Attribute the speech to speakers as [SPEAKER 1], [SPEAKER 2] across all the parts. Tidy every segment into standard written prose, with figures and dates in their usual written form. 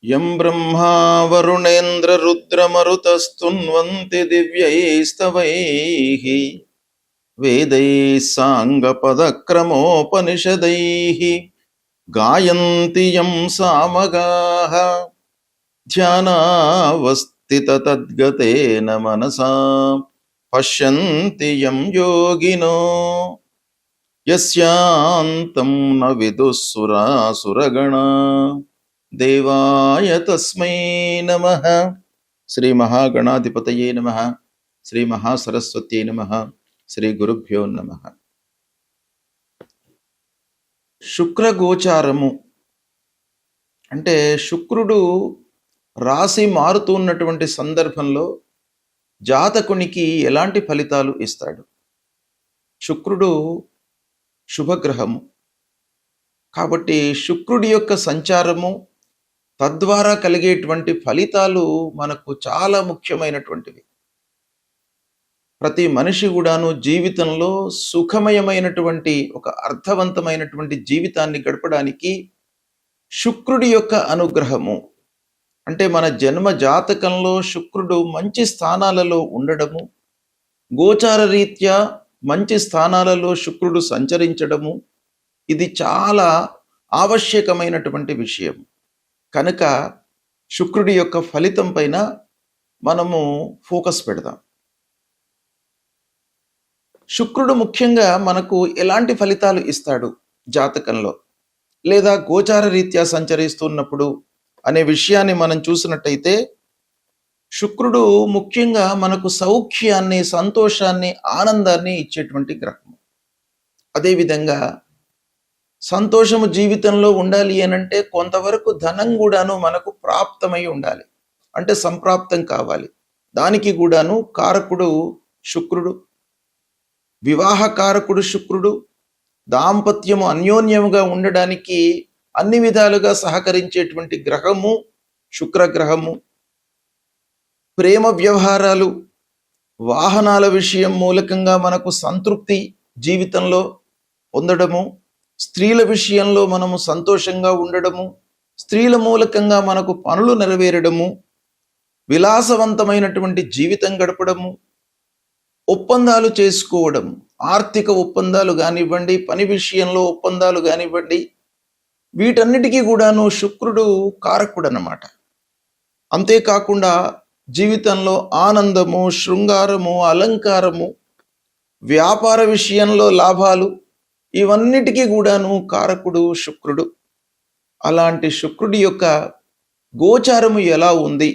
[SPEAKER 1] యం బ్రహ్మా వరుణేంద్ర రుద్రమరుతస్తున్వంతి దివ్యైస్తవైః వేదైః సాంగపదక్రమోపనిషదైః గాయంతి యం సామగాః ధ్యానావస్థితతద్గతేన మనసా పశ్యంతి యం యోగినో యస్యాంతం న విదుఃసురాసురగణా దేవాయ తస్మై నమః. శ్రీ మహాగణాధిపతయే నమః. శ్రీ మహాసరస్వత్యై నమః. శ్రీ గురుభ్యో నమః. శుక్రగోచారము అంటే శుక్రుడు రాశి మారుతున్నటువంటి సందర్భంలో జాతకునికి ఎలాంటి ఫలితాలు ఇస్తాడు? శుక్రుడు శుభగ్రహము కాబట్టి శుక్రుడి యొక్క సంచారము తద్వారా కలిగేటువంటి ఫలితాలు మనకు చాలా ముఖ్యమైనటువంటివి. ప్రతి మనిషి కూడాను జీవితంలో సుఖమయమైనటువంటి ఒక అర్థవంతమైనటువంటి జీవితాన్ని గడపడానికి శుక్రుడి యొక్క అనుగ్రహము అంటే మన జన్మ జాతకంలో శుక్రుడు మంచి స్థానాలలో ఉండడము, గోచార రీత్యా మంచి స్థానాలలో శుక్రుడు సంచరించడము, ఇది చాలా ఆవశ్యకమైనటువంటి విషయం. కనుక శుక్రుడి యొక్క ఫలితం పైన మనము ఫోకస్ పెడదాం. శుక్రుడు ముఖ్యంగా మనకు ఎలాంటి ఫలితాలు ఇస్తాడు జాతకంలో లేదా గోచార రీత్యా సంచరిస్తున్నప్పుడు అనే విషయాన్ని మనం చూసినట్టయితే శుక్రుడు ముఖ్యంగా మనకు సౌఖ్యాన్ని, సంతోషాన్ని, ఆనందాన్ని ఇచ్చేటువంటి గ్రహం. అదేవిధంగా సంతోషము జీవితంలో ఉండాలి అనంటే కొంతవరకు ధనం కూడాను మనకు ప్రాప్తమై ఉండాలి, అంటే సంప్రాప్తం కావాలి. దానికి కూడాను కారకుడు శుక్రుడు, వివాహ కారకుడు శుక్రుడు, దాంపత్యము అన్యోన్యముగా ఉండడానికి అన్ని విధాలుగా సహకరించేటువంటి గ్రహము శుక్రగ్రహము. ప్రేమ వ్యవహారాలు, వాహనాల విషయం మూలకంగా మనకు సంతృప్తి జీవితంలో పొందడము, స్త్రీల విషయంలో మనము సంతోషంగా ఉండడము, స్త్రీల మూలకంగా మనకు పనులు నెరవేరడము, విలాసవంతమైనటువంటి జీవితం గడపడము, ఒప్పందాలు చేసుకోవడం, ఆర్థిక ఒప్పందాలు కానివ్వండి, పని విషయంలో ఒప్పందాలు కానివ్వండి, వీటన్నిటికీ కూడాను శుక్రుడు కారకుడు అన్నమాట. అంతేకాకుండా జీవితంలో ఆనందము, శృంగారము, అలంకారము, వ్యాపార విషయంలో లాభాలు, ఇవన్నిటికీ కూడాను కారకుడు శుక్రుడు. అలాంటి శుక్రుడి యొక్క గోచారము ఎలా ఉంది,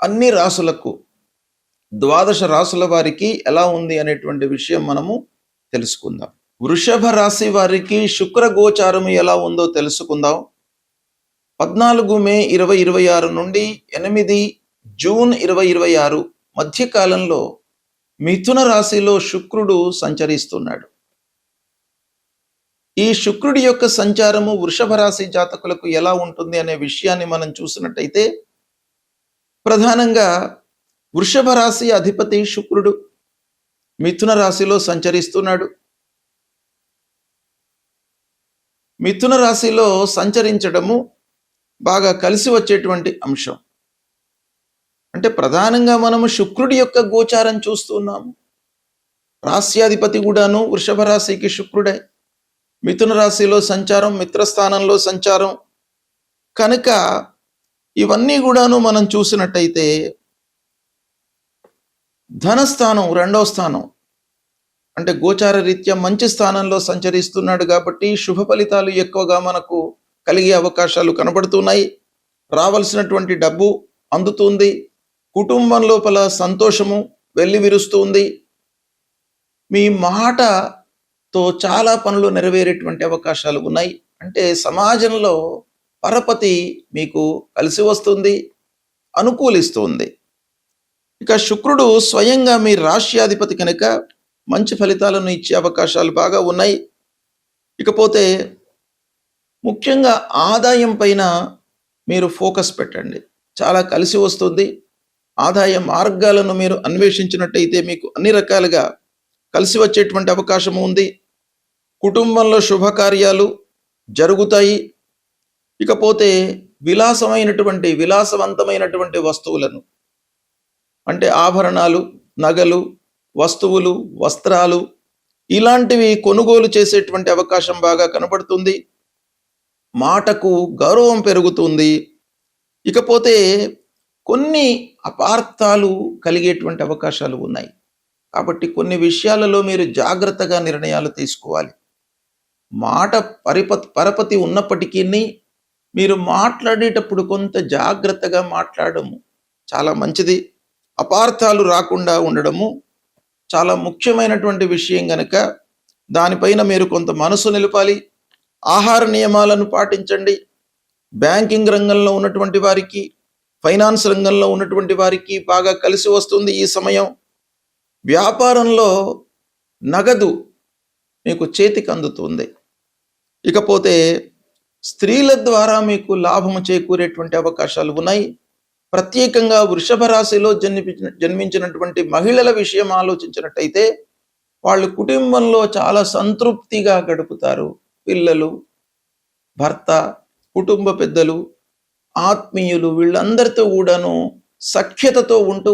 [SPEAKER 1] అన్ని రాసులకు, ద్వాదశ రాసుల వారికి ఎలా ఉంది అనేటువంటి విషయం మనము తెలుసుకుందాం. వృషభ రాశి వారికి శుక్ర గోచారము ఎలా ఉందో తెలుసుకుందాం. 14 మే 2026 నుండి 8 జూన్ 2026 మధ్యకాలంలో మిథున రాశిలో శుక్రుడు సంచరిస్తున్నాడు. ఈ శుక్రుడి యొక్క సంచారము వృషభ రాశి జాతకులకు ఎలా ఉంటుంది అనే విషయాన్ని మనం చూసినట్టయితే ప్రధానంగా వృషభ రాశి అధిపతి శుక్రుడు మిథున రాశిలో సంచరిస్తున్నాడు. మిథున రాశిలో సంచరించడము బాగా కలిసి వచ్చేటువంటి అంశం. అంటే ప్రధానంగా మనము శుక్రుడి యొక్క గోచారం చూస్తున్నాము. రాశ్యాధిపతి కూడాను వృషభ రాశికి శుక్రుడే. మిథున రాశిలో సంచారం, మిత్రస్థానంలో సంచారం. కనుక ఇవన్నీ కూడాను మనం చూసినట్టయితే ధనస్థానం, 2వ స్థానం, అంటే గోచార రీత్యా మంచి స్థానంలో సంచరిస్తున్నాడు కాబట్టి శుభ ఫలితాలు ఎక్కువగా మనకు కలిగే అవకాశాలు కనబడుతున్నాయి. రావాల్సినటువంటి డబ్బు అందుతుంది. కుటుంబం లోపల సంతోషము వెల్లివిరుస్తుంది. మీ మాటతో చాలా పనులు నెరవేరేటువంటి అవకాశాలు ఉన్నాయి. అంటే సమాజంలో పరపతి మీకు కలిసి వస్తుంది, అనుకూలిస్తుంది. ఇక శుక్రుడు స్వయంగా మీ రాశ్యాధిపతి కనుక మంచి ఫలితాలను ఇచ్చే అవకాశాలు బాగా ఉన్నాయి. ఇకపోతే ముఖ్యంగా ఆదాయం పైన మీరు ఫోకస్ పెట్టండి, చాలా కలిసి వస్తుంది. ఆదాయ మార్గాలను మీరు అన్వేషించినట్టయితే మీకు అన్ని రకాలుగా కలిసి వచ్చేటువంటి అవకాశం ఉంది. కుటుంబంలో శుభకార్యాలు జరుగుతాయి. ఇకపోతే విలాసవంతమైనటువంటి వస్తువులను, అంటే ఆభరణాలు, నగలు, వస్తువులు, వస్త్రాలు ఇలాంటివి కొనుగోలు చేసేటువంటి అవకాశం బాగా కనబడుతుంది. మాటకు గౌరవం పెరుగుతుంది. ఇకపోతే కొన్ని అపార్థాలు కలిగేటువంటి అవకాశాలు ఉన్నాయి. కాబట్టి కొన్ని విషయాలలో మీరు జాగ్రత్తగా నిర్ణయాలు తీసుకోవాలి. మాట పరపతి ఉన్నప్పటికీ మీరు మాట్లాడేటప్పుడు కొంత జాగ్రత్తగా మాట్లాడము చాలా మంచిది. అపార్థాలు రాకుండా ఉండడము చాలా ముఖ్యమైనటువంటి విషయం గనక దానిపైన మీరు కొంత మనసు నిలపాలి. ఆహార నియమాలను పాటించండి. బ్యాంకింగ్ రంగంలో ఉన్నటువంటి వారికి, ఫైనాన్స్ రంగంలో ఉన్నటువంటి వారికి బాగా కలిసి వస్తుంది ఈ సమయం. వ్యాపారంలో నగదు మీకు చేతికి అందుతుంది. ఇకపోతే స్త్రీల ద్వారా మీకు లాభము చేకూరేటువంటి అవకాశాలు ఉన్నాయి. ప్రత్యేకంగా వృషభ రాశిలో జన్మించినటువంటి మహిళల విషయం ఆలోచించినట్టయితే వాళ్ళు కుటుంబంలో చాలా సంతృప్తిగా గడుపుతారు. పిల్లలు, భర్త, కుటుంబ పెద్దలు, ఆత్మీయులు వీళ్ళందరితో కూడాను సఖ్యతతో ఉంటూ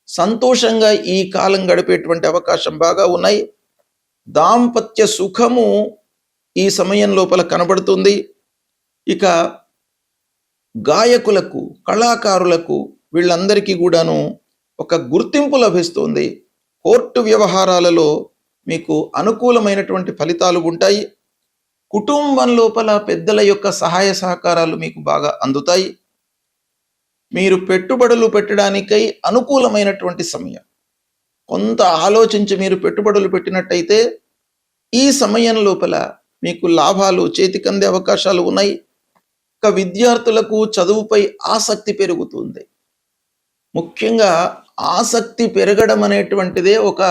[SPEAKER 1] సంతోషంగా ఈ కాలం గడిపేటువంటి అవకాశం బాగా ఉన్నాయి. దాంపత్య సుఖము ఈ సమయం లోపల కనబడుతుంది. ఇక గాయకులకు, కళాకారులకు వీళ్ళందరికీ కూడాను ఒక గుర్తింపు లభిస్తుంది. కోర్టు వ్యవహారాలలో మీకు అనుకూలమైనటువంటి ఫలితాలు ఉంటాయి. కుటుంబం లోపల పెద్దల యొక్క సహాయ సహకారాలు మీకు బాగా అందుతాయి. మీరు పెట్టుబడులు పెట్టడానికై అనుకూలమైనటువంటి సమయం. కొంత ఆలోచించి మీరు పెట్టుబడులు పెట్టినట్టయితే ఈ సమయం లోపల మీకు లాభాలు చేతికందే అవకాశాలు ఉన్నాయి. ఇక విద్యార్థులకు చదువుపై ఆసక్తి పెరుగుతుంది. ముఖ్యంగా ఆసక్తి పెరగడం అనేటువంటిదే ఒక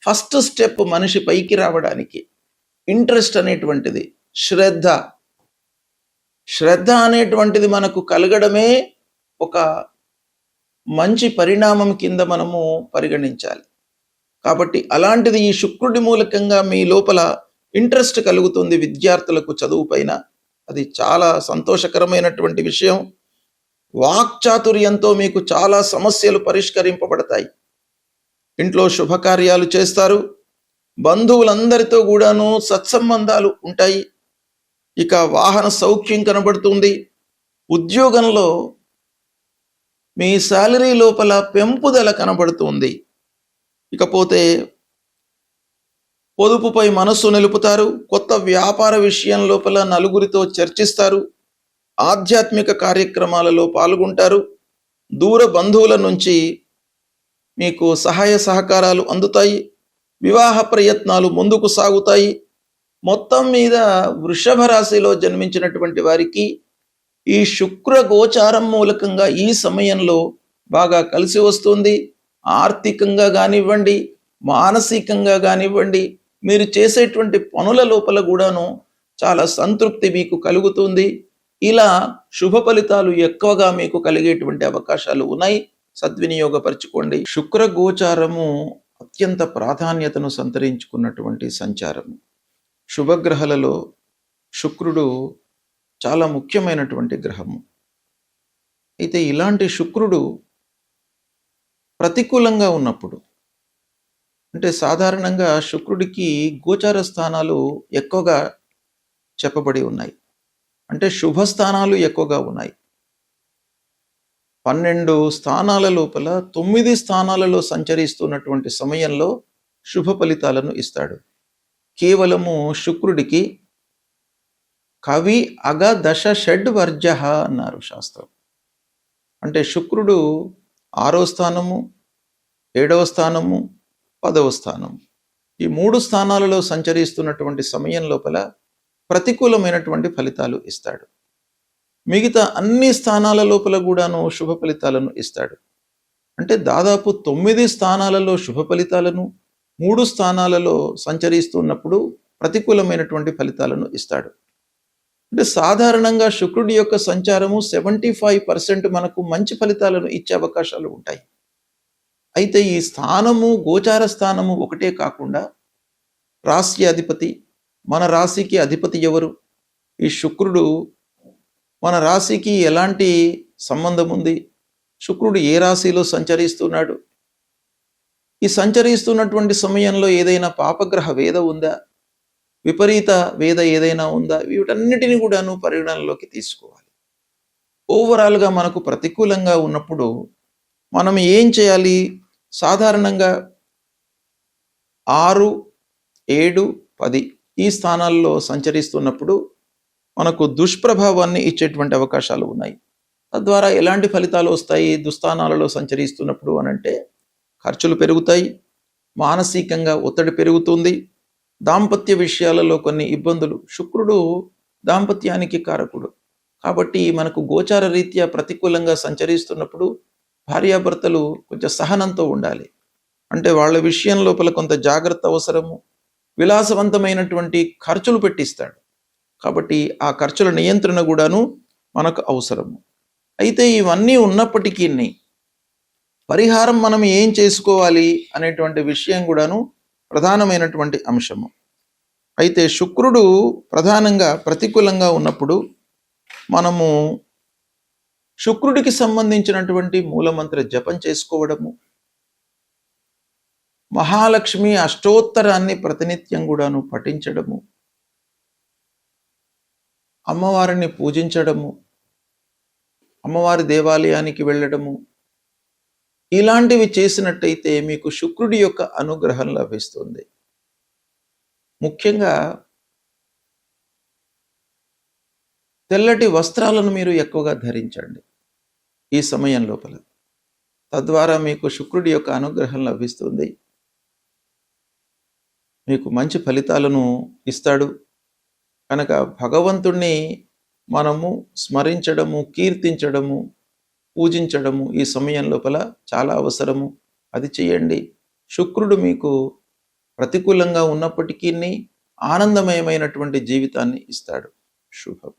[SPEAKER 1] ఫస్ట్ స్టెప్ మనిషి పైకి రావడానికి. ఇంట్రెస్ట్ అనేటువంటిది, శ్రద్ధ అనేటువంటిది మనకు కలగడమే ఒక మంచి పరిణామం కింద మనము పరిగణించాలి. కాబట్టి అలాంటిది ఈ శుక్రుడి మూలకంగా మీ లోపల ఇంట్రెస్ట్ కలుగుతుంది విద్యార్థులకు చదువు పైన. అది చాలా సంతోషకరమైనటువంటి విషయం. వాక్చాతుర్యంతో మీకు చాలా సమస్యలు పరిష్కరింపబడతాయి. ఇంట్లో శుభకార్యాలు చేస్తారు. బంధువులందరితో కూడాను సత్సంబంధాలు ఉంటాయి. ఇక వాహన సౌఖ్యం కనబడుతుంది. ఉద్యోగంలో మీ శాలరీ లోపల పెంపుదల కనబడుతుంది. ఇకపోతే పొదుపుపై మనస్సు నిలుపుతారు. కొత్త వ్యాపార విషయం లోపల నలుగురితో చర్చిస్తారు. ఆధ్యాత్మిక కార్యక్రమాలలో పాల్గొంటారు. దూర బంధువుల నుంచి మీకు సహాయ సహకారాలు అందుతాయి. వివాహ ప్రయత్నాలు ముందుకు సాగుతాయి. మొత్తం మీద వృషభ రాశిలో జన్మించినటువంటి వారికి ఈ శుక్ర గోచారం మూలకంగా ఈ సమయంలో బాగా కలిసి వస్తుంది. ఆర్థికంగా కానివ్వండి, మానసికంగా కానివ్వండి, మీరు చేసేటువంటి పనుల లోపల కూడాను చాలా సంతృప్తి మీకు కలుగుతుంది. ఇలా శుభ ఫలితాలు ఎక్కువగా మీకు కలిగేటువంటి అవకాశాలు ఉన్నాయి. సద్వినియోగపరచుకోండి. శుక్ర గోచారము అత్యంత ప్రాధాన్యతను సంతరించుకున్నటువంటి సంచారము. శుభగ్రహాలలో శుక్రుడు చాలా ముఖ్యమైనటువంటి గ్రహము. అయితే ఇలాంటి శుక్రుడు ప్రతికూలంగా ఉన్నప్పుడు, అంటే సాధారణంగా శుక్రుడికి గోచార స్థానాలు ఎక్కువగా చెప్పబడి ఉన్నాయి. అంటే శుభస్థానాలు ఎక్కువగా ఉన్నాయి. 12 స్థానాల లోపల 9 స్థానాలలో సంచరిస్తున్నటువంటి సమయంలో శుభ ఫలితాలను ఇస్తాడు. కేవలము శుక్రుడికి కవి అగ దశ షడ్ వర్జ అన్నారు శాస్త్రం. అంటే శుక్రుడు 6వ స్థానము, 7వ స్థానము, 10వ స్థానము, ఈ 3 స్థానాలలో సంచరిస్తున్నటువంటి సమయం లోపల ప్రతికూలమైనటువంటి ఫలితాలు ఇస్తాడు. మిగతా అన్ని స్థానాల లోపల కూడాను శుభ ఫలితాలను ఇస్తాడు. అంటే దాదాపు 9 స్థానాలలో శుభ ఫలితాలను, 3 స్థానాలలో సంచరిస్తున్నప్పుడు ప్రతికూలమైనటువంటి ఫలితాలను ఇస్తాడు. అంటే సాధారణంగా శుక్రుడి యొక్క సంచారము 75% మనకు మంచి ఫలితాలను ఇచ్చే అవకాశాలు ఉంటాయి. అయితే ఈ స్థానము, గోచార స్థానము ఒకటే కాకుండా రాశి అధిపతి, మన రాశికి అధిపతి ఎవరు? ఈ శుక్రుడు మన రాశికి ఎలాంటి సంబంధం ఉంది, శుక్రుడు ఏ రాశిలో సంచరిస్తున్నాడు, ఈ సంచరిస్తున్నటువంటి సమయంలో ఏదైనా పాపగ్రహ వేద ఉందా, విపరీత వేద ఏదైనా ఉందా, వీటన్నిటిని కూడాను పరిగణనలోకి తీసుకోవాలి. ఓవరాల్గా మనకు ప్రతికూలంగా ఉన్నప్పుడు మనం ఏం చేయాలి? సాధారణంగా 6, 7, 10 ఈ స్థానాల్లో సంచరిస్తున్నప్పుడు మనకు దుష్ప్రభావాన్ని ఇచ్చేటువంటి అవకాశాలు ఉన్నాయి. తద్వారా ఎలాంటి ఫలితాలు వస్తాయి దుస్థానాలలో సంచరిస్తున్నప్పుడు అనంటే, ఖర్చులు పెరుగుతాయి, మానసికంగా ఒత్తిడి పెరుగుతుంది, దాంపత్య విషయాలలో కొన్ని ఇబ్బందులు. శుక్రుడు దాంపత్యానికి కారకుడు కాబట్టి మనకు గోచార రీత్యా ప్రతికూలంగా సంచరిస్తున్నప్పుడు భార్యాభర్తలు కొంచెం సహనంతో ఉండాలి. అంటే వాళ్ళ విషయం లోపల కొంత జాగ్రత్త అవసరము. విలాసవంతమైనటువంటి ఖర్చులు పెట్టిస్తాడు కాబట్టి ఆ ఖర్చుల నియంత్రణ కూడాను మనకు అవసరము. అయితే ఇవన్నీ ఉన్నప్పటికీ పరిహారం మనం ఏం చేసుకోవాలి అనేటువంటి విషయం కూడాను ప్రధానమైనటువంటి అంశము. అయితే శుక్రుడు ప్రధానంగా ప్రతికూలంగా ఉన్నప్పుడు మనము శుక్రుడికి సంబంధించినటువంటి మూలమంత్ర జపం చేసుకోవడము, మహాలక్ష్మి అష్టోత్తరాన్ని ప్రతినిత్యం కూడాను పఠించడము, అమ్మవారిని పూజించడము, అమ్మవారి దేవాలయానికి వెళ్ళడము, ఇలాంటివి చేసినట్టయితే మీకు శుక్రుడి యొక్క అనుగ్రహం లభిస్తుంది. ముఖ్యంగా తెల్లటి వస్త్రాలను మీరు ఎక్కువగా ధరించండి ఈ సమయం లోపల. తద్వారా మీకు శుక్రుడి యొక్క అనుగ్రహం లభిస్తుంది, మీకు మంచి ఫలితాలను ఇస్తాడు. కనుక భగవంతుణ్ణి మనము స్మరించడము, కీర్తించడము, పూజించడము ఈ సమయం లోపల చాలా అవసరము. అది చేయండి. శుక్రుడు మీకు ప్రతికూలంగా ఉన్నప్పటికీ ఆనందమయమైనటువంటి జీవితాన్ని ఇస్తాడు. శుభం.